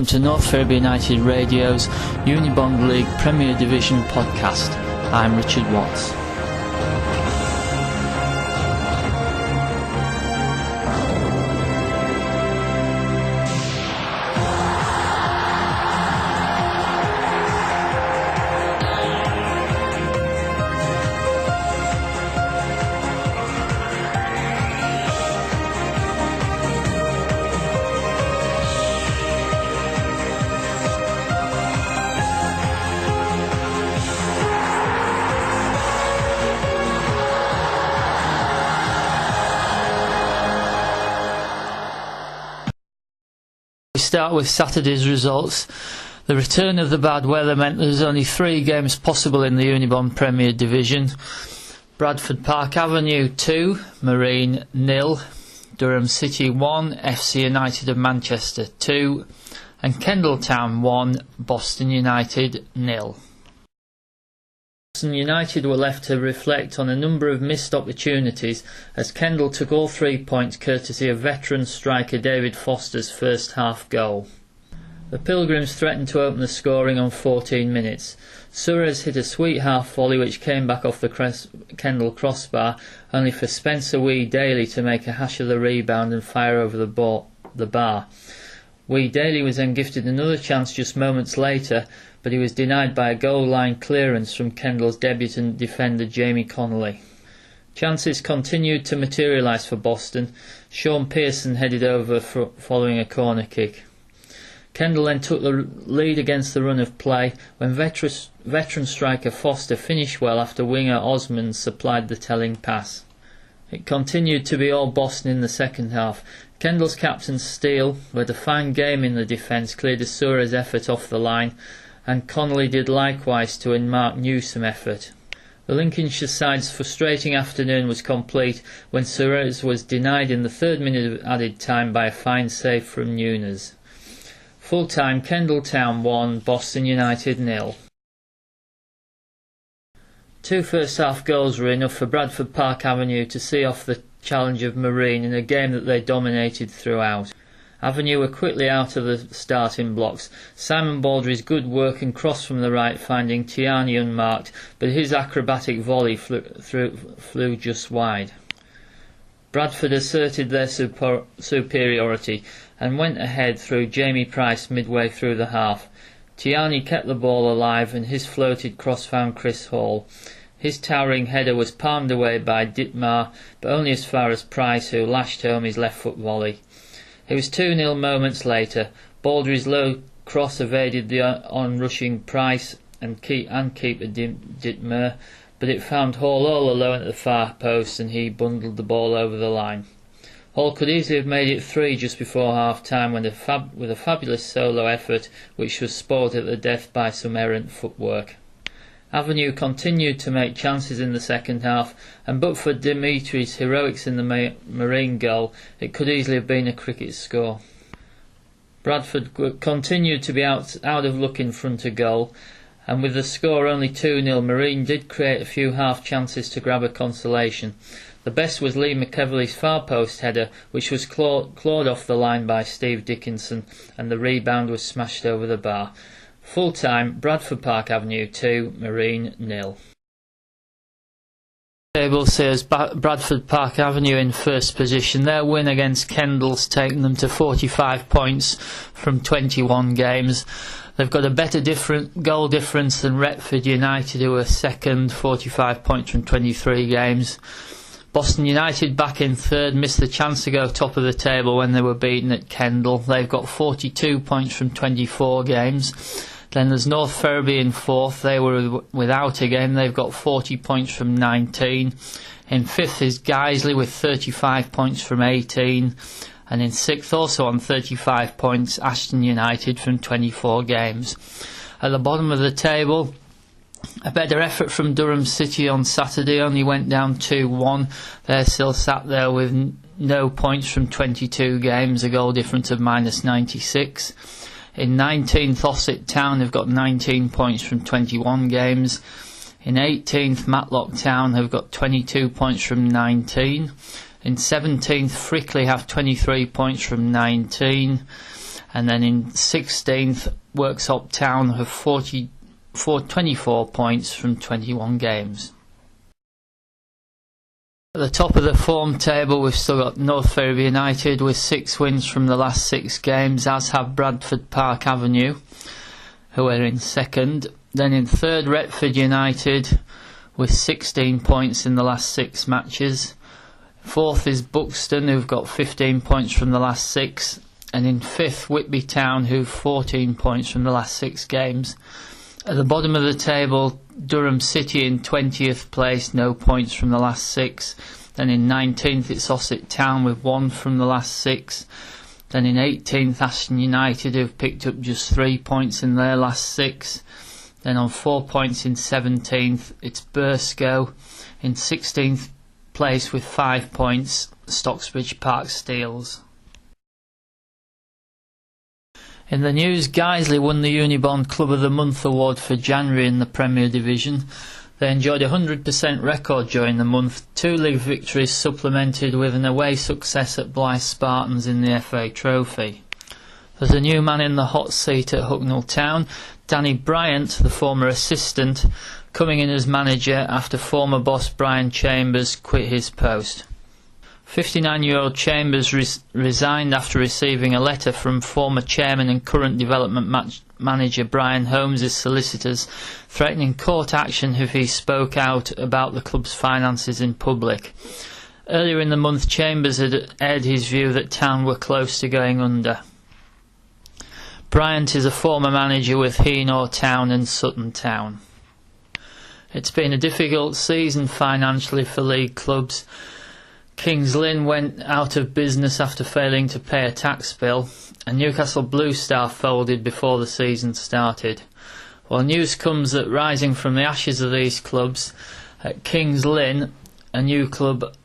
welcome to North Ferriby United Radio's Unibond League Premier Division podcast. I'm Richard Watts. We start with Saturday's results. The return of the bad weather meant there was only 3 games possible in the Unibond Premier Division. Bradford Park Avenue 2, Marine 0, Durham City 1, FC United of Manchester 2, and Kendal Town 1, Boston United 0. Boston United were left to reflect on a number of missed opportunities as Kendal took all 3 points courtesy of veteran striker David Foster's first half goal. The Pilgrims threatened to open the scoring on 14 minutes. Suarez hit a sweet half volley which came back off the Kendal crossbar, only for Spencer Wee Daly to make a hash of the rebound and fire over the bar. Wee Daly was then gifted another chance just moments later, but he was denied by a goal line clearance from Kendal's debutant defender Jamie Connolly. Chances continued to materialise for Boston. Sean Pearson headed over following a corner kick. Kendal then took the lead against the run of play when veteran striker Foster finished well after winger Osmond supplied the telling pass. It continued to be all Boston in the second half. Kendal's captain Steele, who had a fine game in the defence, cleared a Suarez effort off the line, and Connolly did likewise to Mark Newsome effort. The Lincolnshire side's frustrating afternoon was complete when Suarez was denied in the 3rd minute of added time by a fine save from Nunes. Full time, Kendal Town 1, Boston United 0. 2 first half goals were enough for Bradford Park Avenue to see off the challenge of Marine in a game that they dominated throughout. Avenue were quickly out of the starting blocks. Simon Baldry's good work and cross from the right finding Tiani unmarked, but his acrobatic volley flew just wide. Bradford asserted their superiority and went ahead through Jamie Price midway through the half. Tiani kept the ball alive and his floated cross found Chris Hall. His towering header was palmed away by Dittmar, but only as far as Price, who lashed home his left foot volley. It was 2-0 moments later. Baldry's low cross evaded the on-rushing Price and keeper Dittmar, but it found Hall all alone at the far post and he bundled the ball over the line. Hall could easily have made it 3 just before half-time with a fabulous solo effort which was spoilt at the death by some errant footwork. Avenue continued to make chances in the second half, and but for Dimitri's heroics in the Marine goal, it could easily have been a cricket score. Bradford continued to be out of luck in front of goal, and with the score only 2-0, Marine did create a few half chances to grab a consolation. The best was Lee McEverly's far post header, which was clawed off the line by Steve Dickinson, and the rebound was smashed over the bar. Full time, Bradford Park Avenue 2, Marine 0. Table says Bradford Park Avenue in first position. Their win against Kendal's taken them to 45 points from 21 games. They've got a better goal difference than Retford United, who are second, 45 points from 23 games. Boston United back in third missed the chance to go top of the table when they were beaten at Kendal. They've got 42 points from 24 games. Then there's North Ferriby in fourth. They were without again. They've got 40 points from 19. In fifth is Guiseley with 35 points from 18. And in sixth, also on 35 points, Ashton United from 24 games. At the bottom of the table, a better effort from Durham City on Saturday, only went down 2-1. They're still sat there with no points from 22 games, a goal difference of minus 96. In 19th, Ossett Town have got 19 points from 21 games. In 18th, Matlock Town have got 22 points from 19. In 17th, Frickley have 23 points from 19. And then in 16th, Worksop Town have 24 points from 21 games. At the top of the form table, we've still got North Ferriby United with 6 wins from the last 6 games, as have Bradford Park Avenue, who are in second. Then in third, Retford United with 16 points in the last 6 matches. Fourth is Buxton, who've got 15 points from the last 6. And in fifth, Whitby Town, who've 14 points from the last 6 games. At the bottom of the table, Durham City in 20th place, no points from the last 6. Then in 19th, it's Ossett Town with 1 from the last 6. Then in 18th, Ashton United, who've picked up just 3 points in their last 6. Then on 4 points in 17th, it's Burscough. In 16th place with 5 points, Stocksbridge Park Steels. In the news, Guiseley won the Unibond Club of the Month award for January in the Premier Division. They enjoyed a 100% record during the month, 2 league victories supplemented with an away success at Blyth Spartans in the FA Trophy. There's a new man in the hot seat at Hucknall Town, Danny Bryant, the former assistant, coming in as manager after former boss Brian Chambers quit his post. 59-year-old Chambers resigned after receiving a letter from former chairman and current development manager Brian Holmes' solicitors threatening court action if he spoke out about the club's finances in public. Earlier in the month, Chambers had aired his view that Town were close to going under. Bryant is a former manager with Heenaw Town and Sutton Town. It's been a difficult season financially for league clubs. Kings Lynn went out of business after failing to pay a tax bill, and Newcastle Blue Star folded before the season started. Well, news comes that rising from the ashes of these clubs, at Kings Lynn, a new club,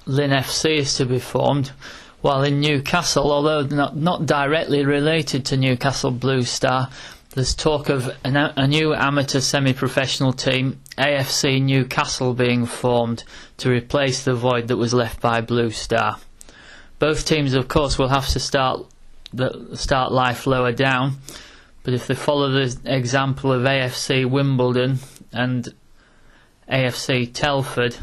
Lynn FC, is to be formed, while in Newcastle, although not directly related to Newcastle Blue Star, there's talk of a new amateur semi-professional team, AFC Newcastle, being formed to replace the void that was left by Blue Star. Both teams, of course, will have to start life lower down, but if they follow the example of AFC Wimbledon and AFC Telford,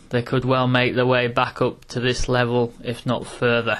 they could well make their way back up to this level, if not further.